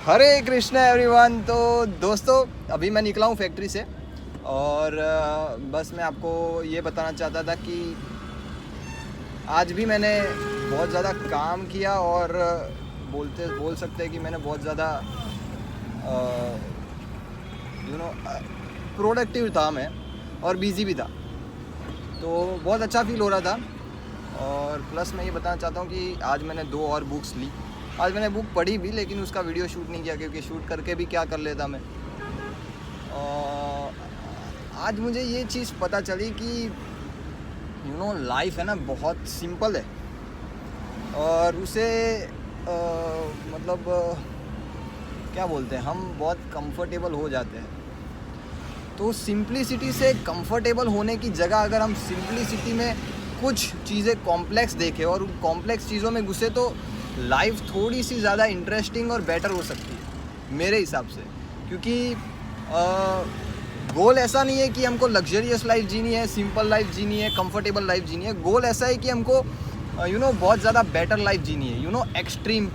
हरे Krishna everyone. तो दोस्तों, अभी मैं निकला हूँ फैक्ट्री से और बस मैं आपको ये बताना चाहता था कि आज भी मैंने बहुत ज़्यादा काम किया और बोल सकते हैं कि मैंने बहुत ज़्यादा प्रोडक्टिव था मैं और बिज़ी भी था। तो बहुत अच्छा फील हो रहा था। और प्लस मैं ये बताना चाहता हूँ कि आज मैंने 2 और बुक्स ली। आज मैंने बुक पढ़ी भी, लेकिन उसका वीडियो शूट नहीं किया क्योंकि शूट करके भी क्या कर लेता मैं। आज मुझे ये चीज़ पता चली कि लाइफ है ना, बहुत सिंपल है और उसे क्या बोलते हैं, हम बहुत कंफर्टेबल हो जाते हैं। तो सिंप्लिसिटी से कंफर्टेबल होने की जगह अगर हम सिंप्लिसिटी में कुछ चीज़ें कॉम्प्लेक्स देखें और उन कॉम्प्लेक्स चीज़ों में घुसे तो लाइफ थोड़ी सी ज़्यादा इंटरेस्टिंग और बेटर हो सकती है मेरे हिसाब से। क्योंकि गोल ऐसा नहीं है कि हमको लग्जरियस लाइफ जीनी है, सिंपल लाइफ जीनी है, कंफर्टेबल लाइफ जीनी है। गोल ऐसा है कि हमको बहुत ज़्यादा बेटर लाइफ जीनी है, एक्सट्रीम।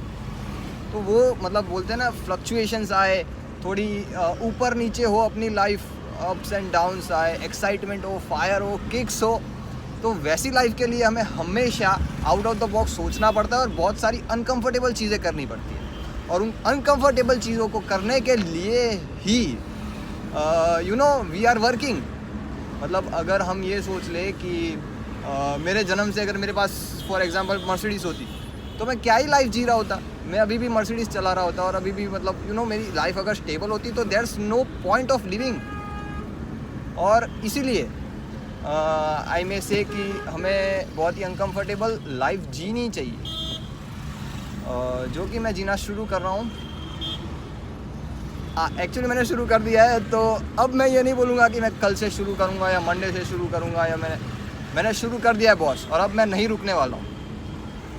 तो वो बोलते हैं ना, फ्लक्चुएशंस आए, थोड़ी ऊपर नीचे हो अपनी लाइफ, अप्स एंड डाउन्स आए, एक्साइटमेंट हो, फायर हो, किक्स हो। तो वैसी लाइफ के लिए हमें हमेशा आउट ऑफ द बॉक्स सोचना पड़ता है और बहुत सारी अनकंफर्टेबल चीज़ें करनी पड़ती है। और उन अनकंफर्टेबल चीज़ों को करने के लिए ही वी आर वर्किंग। अगर हम ये सोच ले कि मेरे जन्म से अगर मेरे पास फॉर एग्जांपल मर्सिडीज़ होती तो मैं क्या ही लाइफ जी रहा होता। मैं अभी भी मर्सिडीज़ चला रहा होता और अभी भी मेरी लाइफ अगर स्टेबल होती तो there's no point of living. और इसीलिए आई मे से कि हमें बहुत ही अनकंफर्टेबल लाइफ जीनी चाहिए, जो कि मैं जीना शुरू कर रहा हूँ। एक्चुअली मैंने शुरू कर दिया है। तो अब मैं ये नहीं बोलूँगा कि मैं कल से शुरू करूँगा या मंडे से शुरू करूँगा, या मैंने शुरू कर दिया है बॉस, और अब मैं नहीं रुकने वाला हूँ।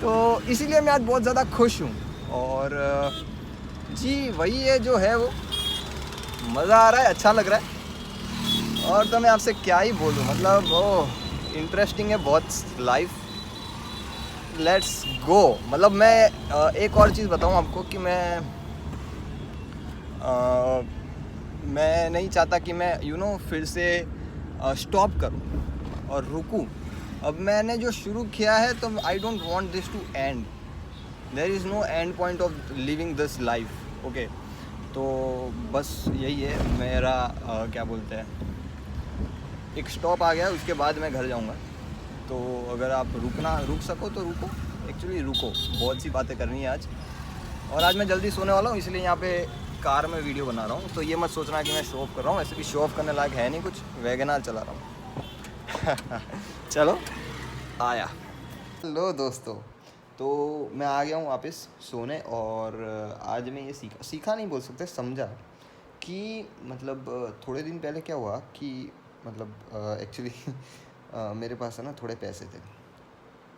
तो इसीलिए मैं आज बहुत ज़्यादा खुश हूँ। और जी वही है जो है, वो मज़ा आ रहा है, अच्छा लग रहा है। और तो मैं आपसे क्या ही बोलूँ, इंटरेस्टिंग है बहुत लाइफ। Let's go. मैं एक और चीज़ बताऊँ आपको कि मैं नहीं चाहता कि मैं फिर से स्टॉप करूं और रुकूं। अब मैंने जो शुरू किया है तो I don't want this to end. There is no end point of living this life. Okay, तो बस यही है मेरा क्या बोलते हैं, एक स्टॉप आ गया, उसके बाद मैं घर जाऊंगा। तो अगर आप रुक सको तो रुको। एक्चुअली रुको, बहुत सी बातें करनी है आज। और आज मैं जल्दी सोने वाला हूँ, इसलिए यहाँ पे कार में वीडियो बना रहा हूँ। तो ये मत सोचना कि मैं शो ऑफ कर रहा हूँ, ऐसे भी शो ऑफ करने लायक है नहीं कुछ, वैगन आर चला रहा हूँ। चलो आया। हेलो दोस्तों, तो मैं आ गया हूँ वापस सोने। और आज मैं ये सीखा नहीं बोल सकते, समझा कि थोड़े दिन पहले क्या हुआ कि एक्चुअली मेरे पास है ना थोड़े पैसे थे।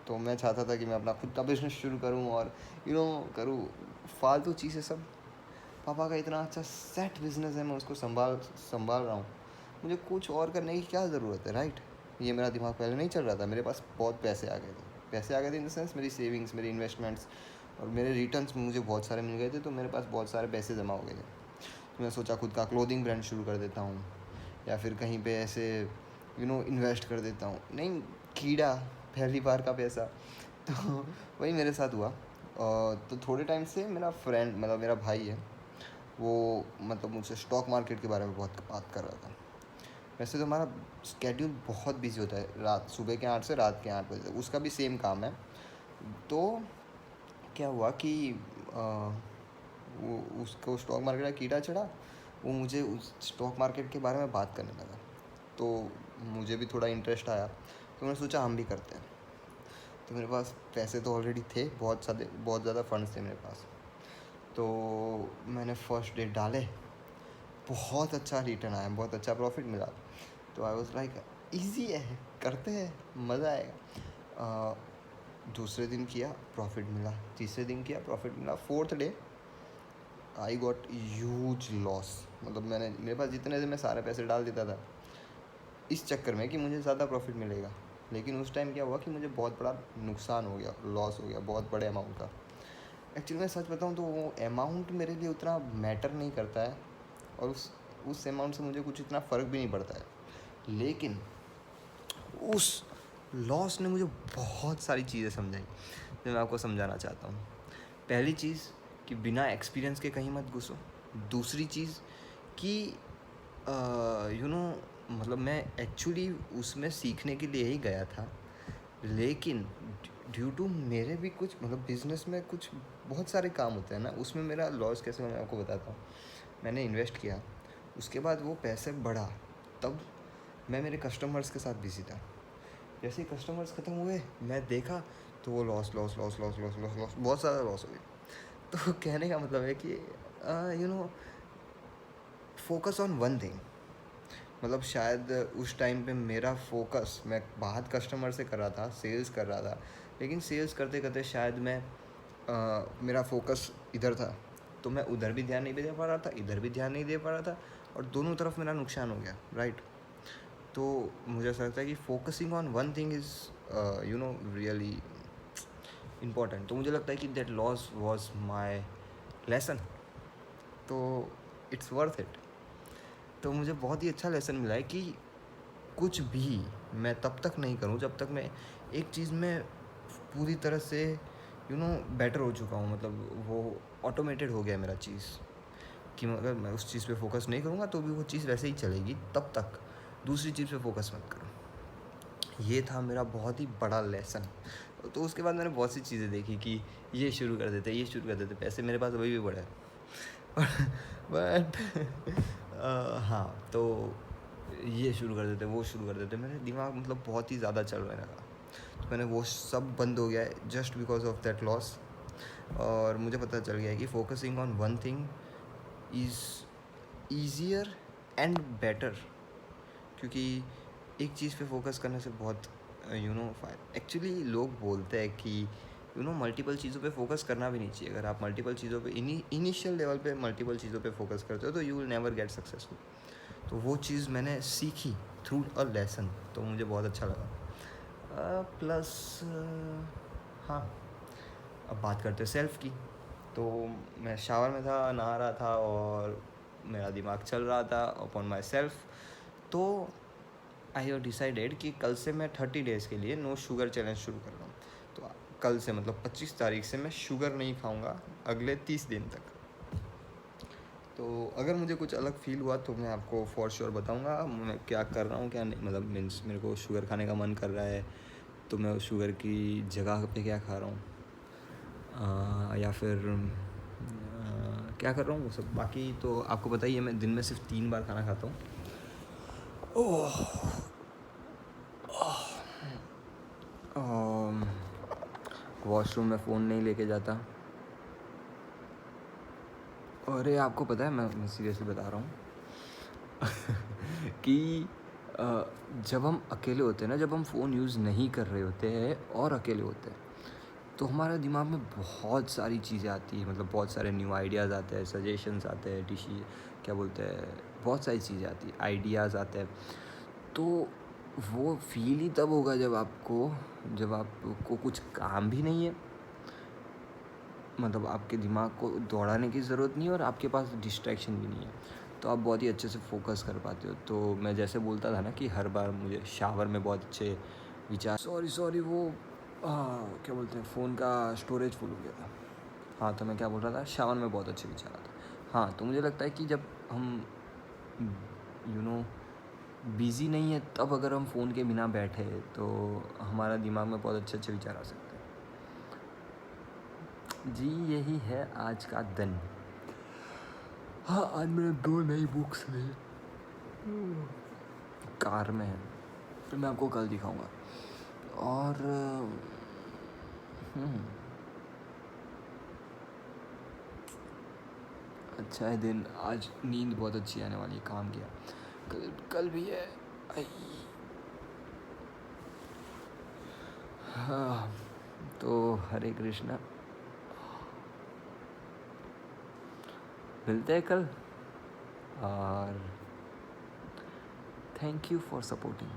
तो मैं चाहता था कि मैं अपना खुद का बिज़नेस शुरू करूं और करूं फालतू चीज़ें सब। पापा का इतना अच्छा सेट बिज़नेस है, मैं उसको संभाल रहा हूँ। मुझे कुछ और करने की क्या ज़रूरत है, राइट? ये मेरा दिमाग पहले नहीं चल रहा था। मेरे पास बहुत पैसे आ गए थे इन द सेंस, मेरी सेविंग्स, मेरी इन्वेस्टमेंट्स और मेरे रिटर्न्स मुझे बहुत सारे मिल गए थे। तो मेरे पास बहुत सारे पैसे जमा हो गए थे। तो मैं सोचा खुद का क्लोथिंग ब्रांड शुरू कर देता हूँ, या फिर कहीं पे ऐसे इन्वेस्ट कर देता हूँ। नहीं, कीड़ा, पहली बार का पैसा। तो वही मेरे साथ हुआ। तो थोड़े टाइम से मेरा फ्रेंड, मेरा भाई है, वो मुझसे स्टॉक मार्केट के बारे में बहुत बात कर रहा था। वैसे तो हमारा स्केड्यूल बहुत बिजी होता है, सुबह के 8 से रात के 8 बजे तक, उसका भी सेम काम है। तो क्या हुआ कि वो उसको स्टॉक मार्केट का कीड़ा चढ़ा। वो मुझे उस स्टॉक मार्केट के बारे में बात करने लगा। तो मुझे भी थोड़ा इंटरेस्ट आया, तो मैंने सोचा हम भी करते हैं। तो मेरे पास पैसे तो ऑलरेडी थे, बहुत ज़्यादा फंड्स थे मेरे पास। तो मैंने फर्स्ट डे डाले, बहुत अच्छा रिटर्न आया, बहुत अच्छा प्रॉफिट मिला। तो आई वाज लाइक ईजी है, करते हैं, मज़ा आएगा। दूसरे दिन किया, प्रॉफिट मिला। तीसरे दिन किया, प्रॉफिट मिला। Fourth day I got huge loss. मेरे पास जितने थे मैं सारे पैसे डाल देता था इस चक्कर में कि मुझे ज़्यादा प्रॉफिट मिलेगा। लेकिन उस टाइम क्या हुआ कि मुझे बहुत बड़ा नुकसान हो गया, लॉस हो गया बहुत बड़े अमाउंट का। एक्चुअली मैं सच बताऊँ तो वो अमाउंट मेरे लिए उतना मैटर नहीं करता है, और उस अमाउंट से मुझे कुछ इतना फ़र्क भी नहीं पड़ता है। लेकिन उस लॉस ने मुझे बहुत सारी चीज़ें समझाई जो मैं आपको समझाना चाहता हूँ। पहली चीज़ कि बिना एक्सपीरियंस के कहीं मत घुसो। दूसरी चीज़ कि मतलब मैं एक्चुअली उसमें सीखने के लिए ही गया था, लेकिन ड्यू टू मेरे भी कुछ मतलब बिज़नेस में कुछ बहुत सारे काम होते हैं ना, उसमें मेरा लॉस कैसे मैं आपको बताता हूँ। मैंने इन्वेस्ट किया, उसके बाद वो पैसे बढ़ा, तब मैं मेरे कस्टमर्स के साथ बिजी था। जैसे ही कस्टमर्स ख़त्म हुए, मैं देखा तो वो लॉस बहुत ज़्यादा लॉस हो गई। तो कहने का मतलब है कि फोकस ऑन वन थिंग। मतलब शायद उस टाइम पे मेरा फोकस मैं बात कस्टमर से कर रहा था, सेल्स कर रहा था, लेकिन सेल्स करते करते शायद मेरा फोकस इधर था, तो मैं उधर भी ध्यान नहीं दे पा रहा था, इधर भी ध्यान नहीं दे पा रहा था, और दोनों तरफ मेरा नुकसान हो गया, राइट। तो मुझे ऐसा लगता है कि focusing on one thing is really important. तो मुझे लगता है कि that loss was my lesson, तो इट्स वर्थ इट। तो मुझे बहुत ही अच्छा लेसन मिला है कि कुछ भी मैं तब तक नहीं करूँ जब तक मैं एक चीज़ में पूरी तरह से बेटर हो चुका हूँ। मतलब वो ऑटोमेटेड हो गया मेरा चीज़, कि अगर मैं उस चीज़ पे फोकस नहीं करूँगा तो भी वो चीज़ वैसे ही चलेगी, तब तक दूसरी चीज़ पे फोकस मत करो। ये था मेरा बहुत ही बड़ा लेसन। तो उसके बाद मैंने बहुत सी चीज़ें देखी कि ये शुरू कर देते, पैसे मेरे पास अभी भी पड़े हैं बट हाँ, तो ये शुरू कर देते, वो शुरू कर देते, मेरे दिमाग मतलब बहुत ही ज़्यादा चल रहा था। तो मैंने वो सब बंद हो गया है just because of that loss. और मुझे पता चल गया है कि focusing on one thing is easier and better, क्योंकि एक चीज़ पे फोकस करने से बहुत एक्चुअली लोग बोलते हैं कि मल्टीपल चीज़ों पे फोकस करना भी नहीं चाहिए। अगर आप मल्टीपल चीज़ों पे इनिशियल लेवल पे मल्टीपल चीज़ों पे फोकस करते हो तो you will never get successful. तो वो चीज़ मैंने सीखी थ्रू अ लेसन, तो मुझे बहुत अच्छा लगा। प्लस हाँ, अब बात करते हैं सेल्फ़ की। तो मैं शावर में था, नहा रहा था, और मेरा दिमाग चल रहा था अपॉन माई सेल्फ। तो आई हैव डिसाइडेड कि कल से मैं 30 डेज़ के लिए नो शुगर चैलेंज शुरू कर रहा हूँ। तो कल से मतलब 25 तारीख से मैं शुगर नहीं खाऊंगा अगले 30 दिन तक। तो अगर मुझे कुछ अलग फील हुआ तो मैं आपको फॉर श्योर बताऊंगा मैं क्या कर रहा हूँ क्या नहीं। मतलब मीन्स मेरे को शुगर खाने का मन कर रहा है तो मैं उस शुगर की जगह पे क्या खा रहा हूँ, या फिर क्या कर रहा हूँ वो सब। बाकी तो आपको पता ही है मैं दिन में सिर्फ 3 बार खाना खाता हूँ। वॉशरूम में फ़ोन नहीं लेके जाता। अरे आपको पता है मैं सीरियसली बता रहा हूँ कि जब हम अकेले होते हैं ना, जब हम फ़ोन यूज़ नहीं कर रहे होते हैं और अकेले होते हैं, तो हमारे दिमाग में बहुत सारी चीज़ें आती हैं। मतलब बहुत सारे न्यू आइडियाज़ आते हैं, सजेशंस आते हैं, क्या बोलते हैं, बहुत सारी चीज़ें आती हैं, आइडियाज़ आते हैं। तो वो फील ही तब होगा जब आपको कुछ काम भी नहीं है, मतलब आपके दिमाग को दौड़ाने की ज़रूरत नहीं है और आपके पास डिस्ट्रैक्शन भी नहीं है, तो आप बहुत ही अच्छे से फोकस कर पाते हो। तो मैं जैसे बोलता था ना कि हर बार मुझे शावर में बहुत अच्छे विचार, सॉरी वो क्या बोलते हैं, फ़ोन का स्टोरेज फुल हो गया था। हाँ, तो मैं क्या बोल रहा था, शावर में बहुत अच्छे विचार आते। हाँ, तो मुझे लगता है कि जब हम बिज़ी नहीं है तब अगर हम फ़ोन के बिना बैठे तो हमारा दिमाग में बहुत अच्छे अच्छे विचार आ सकते हैं। जी यही है आज का दिन। हाँ, आज मैंने 2 नई बुक्स ली, कार में है, फिर मैं आपको कल दिखाऊंगा। और अच्छा है दिन, आज नींद बहुत अच्छी आने वाली है, काम किया। कल भी है। हाँ, तो हरे कृष्णा, मिलते हैं कल, और थैंक यू फॉर सपोर्टिंग।